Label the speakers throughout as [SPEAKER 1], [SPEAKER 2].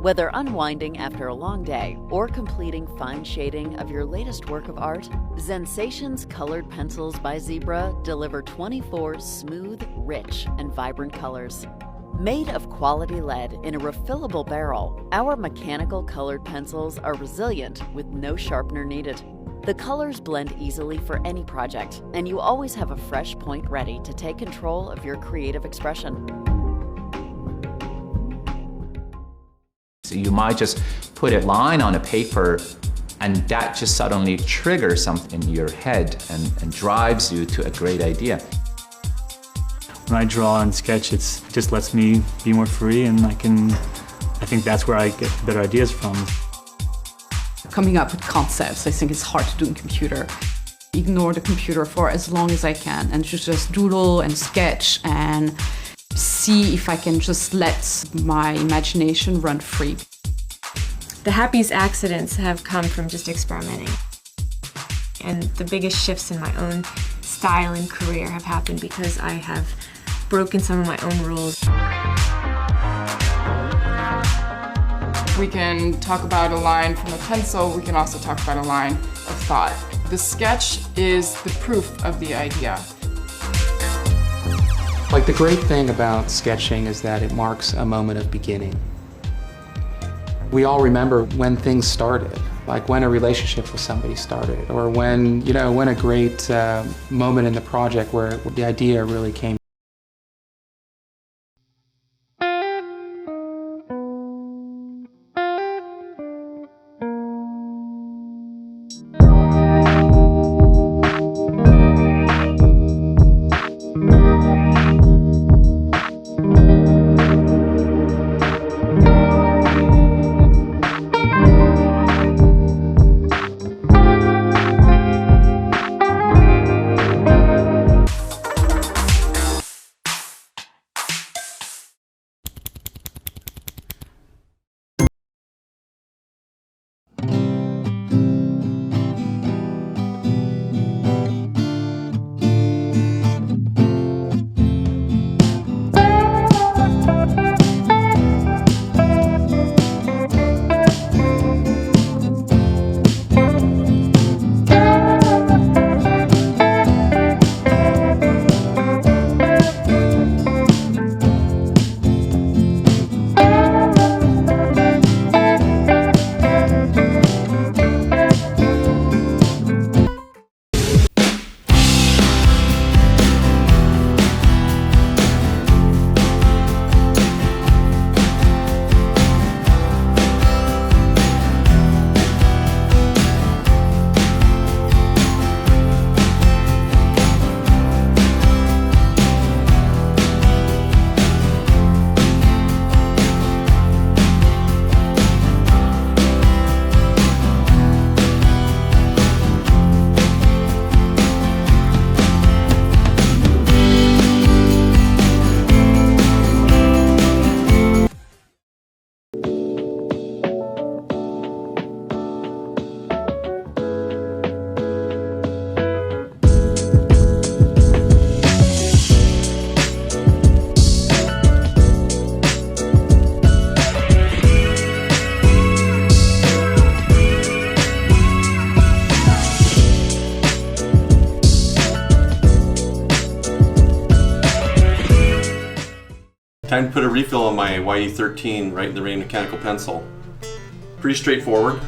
[SPEAKER 1] Whether unwinding after a long day or completing fine shading of your latest work of art, Sensations Colored Pencils by Zebra deliver 24 smooth, rich, and vibrant colors. Made of quality lead in a refillable barrel, our mechanical colored pencils are resilient with no sharpener needed. The colors blend easily for any project, and you always have a fresh point ready to take control of your creative expression.
[SPEAKER 2] So you might just put a line on a paper and that just suddenly triggers something in your head and drives you to a great idea.
[SPEAKER 3] When I draw and sketch, it just lets me be more free, and I think that's where I get better ideas from.
[SPEAKER 4] Coming up with concepts, I think it's hard to do in computer. Ignore the computer for as long as I can and just doodle and sketch and see if I can just let my imagination run free.
[SPEAKER 5] The happiest accidents have come from just experimenting. And the biggest shifts in my own style and career have happened because I have broken some of my own rules.
[SPEAKER 6] We can talk about a line from a pencil, we can also talk about a line of thought. The sketch is the proof of the idea.
[SPEAKER 7] Like, the great thing about sketching is that it marks a moment of beginning. We all remember when things started, like when a relationship with somebody started, or when a great moment in the project where the idea really came.
[SPEAKER 8] Time to put a refill on my YE13 right in the Rain mechanical pencil. Pretty straightforward.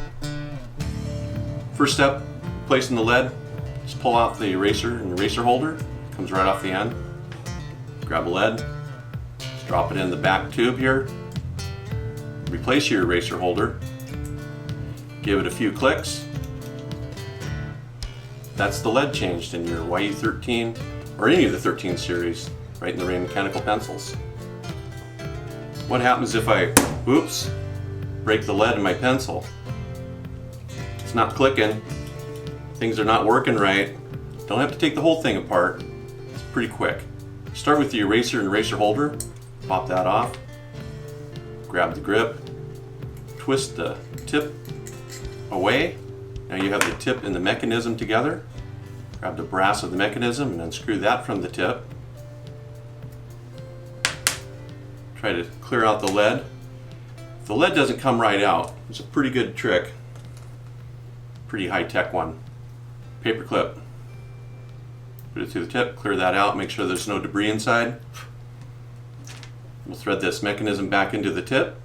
[SPEAKER 8] First step, placing the lead, just pull out the eraser and the eraser holder, comes right off the end. Grab a lead, just drop it in the back tube here, replace your eraser holder, give it a few clicks. That's the lead changed in your YE13 or any of the 13 series right in the Rain mechanical pencils. What happens if I, break the lead in my pencil? It's not clicking, things are not working right. Don't have to take the whole thing apart, it's pretty quick. Start with the eraser and eraser holder, pop that off, grab the grip, twist the tip away. Now you have the tip and the mechanism together. Grab the brass of the mechanism and unscrew that from the tip. Try to clear out the lead. If the lead doesn't come right out, it's a pretty good trick. Pretty high-tech one. Paper clip. Put it through the tip, clear that out, make sure there's no debris inside. We'll thread this mechanism back into the tip.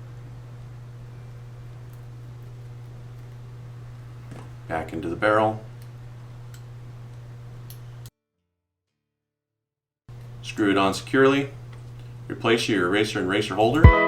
[SPEAKER 8] Back into the barrel. Screw it on securely. Replace your eraser and eraser holder.